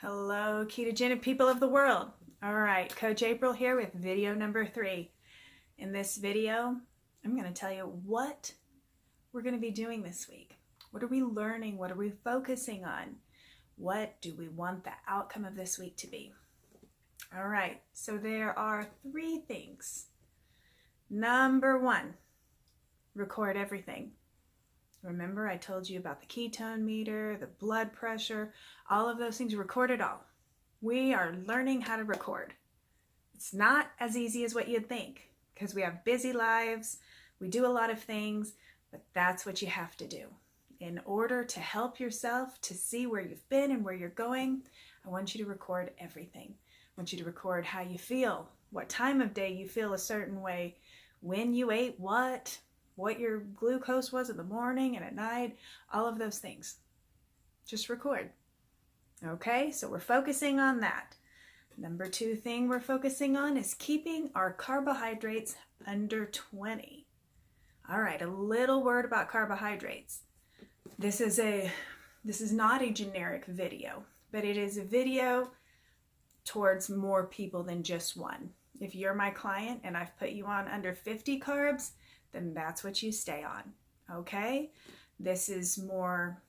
Hello, ketogenic people of the world. All right, Coach April here with video number 3. In this video, I'm going to tell you what we're going to be doing this week. What are we learning? What are we focusing on? What do we want the outcome of this week to be? All right, so there are 3 things. Number 1, record everything. Remember, I told you about the ketone meter, the blood pressure, all of those things. Record it all. We are learning how to record. It's not as easy as what you'd think because we have busy lives. We do a lot of things, but that's what you have to do. In order to help yourself to see where you've been and where you're going, I want you to record everything. I want you to record how you feel, what time of day you feel a certain way, when you ate what your glucose was in the morning and at night, all of those things. Just record. Okay, so we're focusing on that. Number 2 thing we're focusing on is keeping our carbohydrates under 20. All right, a little word about carbohydrates. This is not a generic video, but it is a video towards more people than just one. If you're my client and I've put you on under 50 carbs, then that's what you stay on, okay? This is more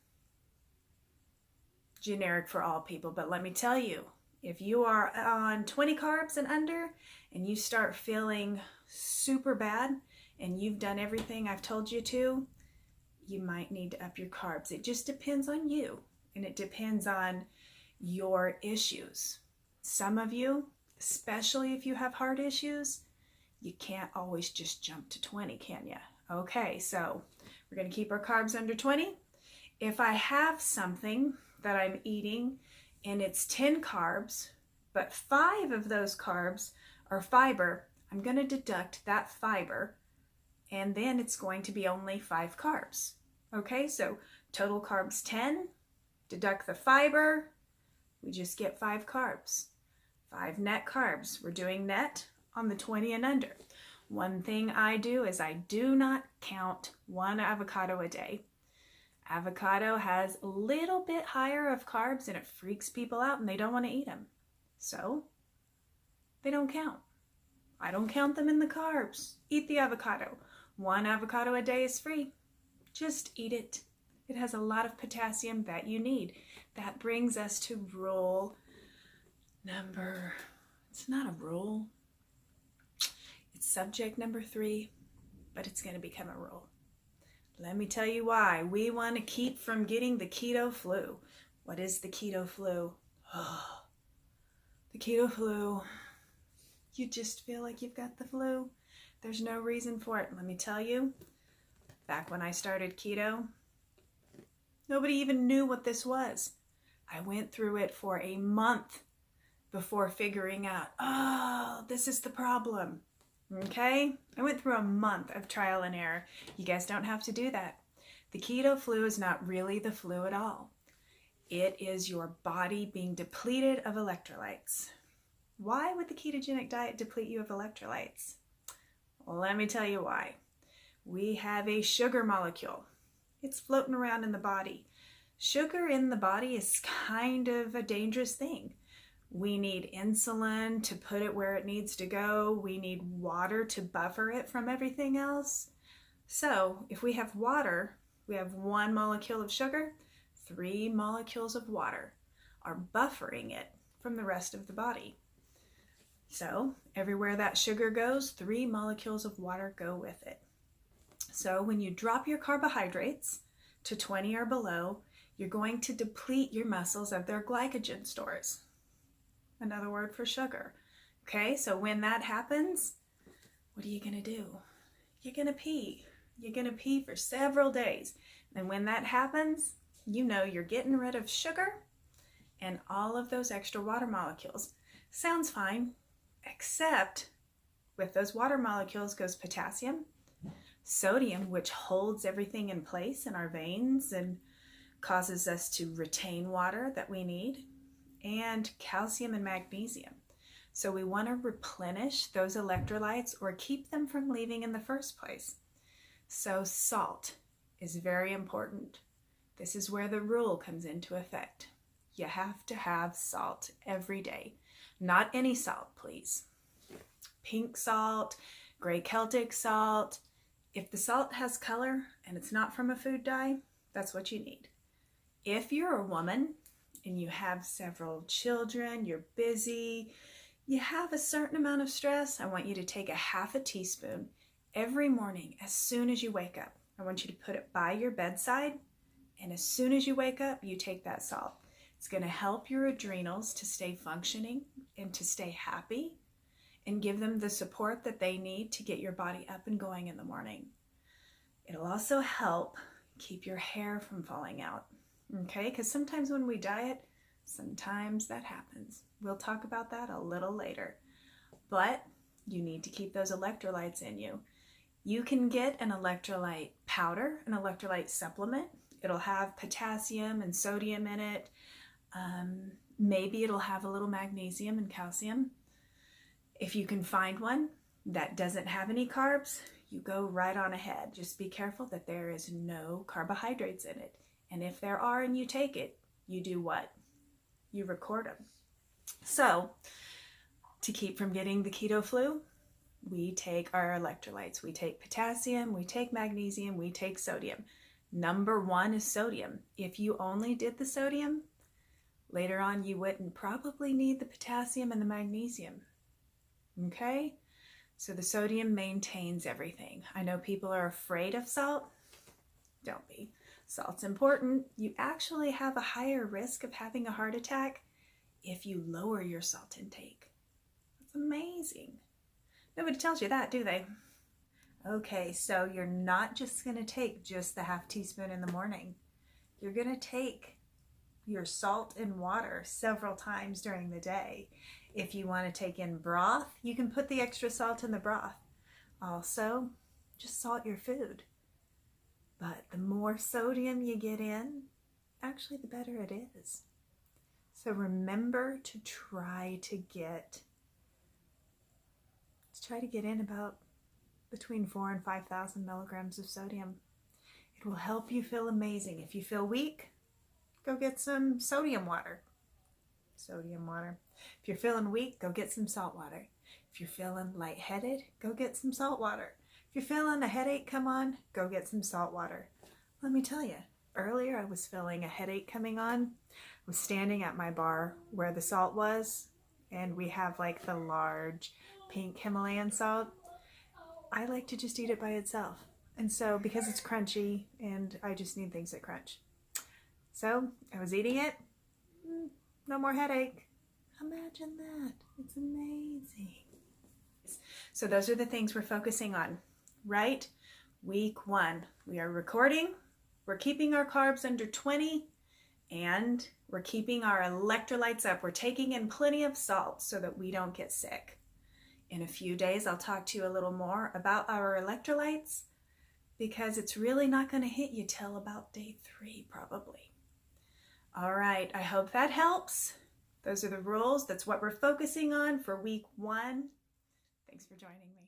generic for all people, but let me tell you, if you are on 20 carbs and under, and you start feeling super bad, and you've done everything I've told you to, you might need to up your carbs. It just depends on you, and it depends on your issues. Some of you, especially if you have heart issues, you can't always just jump to 20, can you? Okay, so we're going to keep our carbs under 20. If I have something that I'm eating and it's 10 carbs, but 5 of those carbs are fiber, I'm going to deduct that fiber, and then it's going to be only 5 carbs. Okay, so total carbs 10, deduct the fiber, we just get 5 carbs. 5 net carbs. We're doing net on the 20 and under. One thing I do is I do not count 1 avocado a day. Avocado has a little bit higher of carbs and it freaks people out and they don't want to eat them. So they don't count. I don't count them in the carbs. Eat the avocado. 1 avocado a day is free. Just eat it. It has a lot of potassium that you need. That brings us to rule number, it's not a rule. It's subject number 3, but it's going to become a rule. Let me tell you why. We want to keep from getting the keto flu. What is the keto flu? Oh, the keto flu. You just feel like you've got the flu. There's no reason for it. Let me tell you, back when I started keto, nobody even knew what this was. I went through it for a month before figuring out, oh, this is the problem. Okay, I went through a month of trial and error. You guys don't have to do that. The keto flu is not really the flu at all. It is your body being depleted of electrolytes. Why would the ketogenic diet deplete you of electrolytes? Well, let me tell you why. We have a sugar molecule. It's floating around in the body. Sugar in the body is kind of a dangerous thing. We need insulin to put it where it needs to go. We need water to buffer it from everything else. So if we have water, we have 1 molecule of sugar, 3 molecules of water are buffering it from the rest of the body. So everywhere that sugar goes, 3 molecules of water go with it. So when you drop your carbohydrates to 20 or below, you're going to deplete your muscles of their glycogen stores. Another word for sugar. Okay, so when that happens, what are you going to do? You're going to pee. You're going to pee for several days. And when that happens, you know you're getting rid of sugar and all of those extra water molecules. Sounds fine, except with those water molecules goes potassium, sodium, which holds everything in place in our veins and causes us to retain water that we need, and calcium and magnesium. So we want to replenish those electrolytes or keep them from leaving in the first place. So salt is very important. This is where the rule comes into effect. You have to have salt every day. Not any salt, please. Pink salt, gray Celtic salt. If the salt has color and it's not from a food dye, that's what you need. If you're a woman and you have several children, you're busy, you have a certain amount of stress, I want you to take a half a teaspoon every morning as soon as you wake up. I want you to put it by your bedside, and as soon as you wake up, you take that salt. It's going to help your adrenals to stay functioning and to stay happy and give them the support that they need to get your body up and going in the morning. It'll also help keep your hair from falling out, okay? Because sometimes when we diet, sometimes that happens. We'll talk about that a little later. But you need to keep those electrolytes in you. You can get an electrolyte powder, an electrolyte supplement. It'll have potassium and sodium in it. Maybe it'll have a little magnesium and calcium. If you can find one that doesn't have any carbs, you go right on ahead. Just be careful that there is no carbohydrates in it. And if there are and you take it, you do what? You record them. So, to keep from getting the keto flu, we take our electrolytes. We take potassium, we take magnesium, we take sodium. Number one is sodium. If you only did the sodium, later on you wouldn't probably need the potassium and the magnesium. Okay? So the sodium maintains everything. I know people are afraid of salt. Don't be. Salt's important. You actually have a higher risk of having a heart attack if you lower your salt intake. That's amazing. Nobody tells you that, do they? Okay, so you're not just going to take just the half teaspoon in the morning. You're going to take your salt and water several times during the day. If you want to take in broth, you can put the extra salt in the broth. Also, just salt your food. But the more sodium you get in, actually the better it is. So remember to try to get in about between 4,000 and 5,000 milligrams of sodium. It will help you feel amazing. If you feel weak, go get some sodium water. If you're feeling weak, go get some salt water. If you're feeling lightheaded, go get some salt water. If you're feeling a headache come on, go get some salt water. Let me tell you, earlier I was feeling a headache coming on. I was standing at my bar where the salt was, and we have like the large pink Himalayan salt. I like to just eat it by itself. And so, because it's crunchy, and I just need things that crunch. So, I was eating it. No more headache. Imagine that. It's amazing. So those are the things we're focusing on, right? Week 1, we are recording. We're keeping our carbs under 20, and we're keeping our electrolytes up. We're taking in plenty of salt so that we don't get sick. In a few days, I'll talk to you a little more about our electrolytes, because it's really not going to hit you till about day 3, probably. All right, I hope that helps. Those are the rules. That's what we're focusing on for week 1. Thanks for joining me.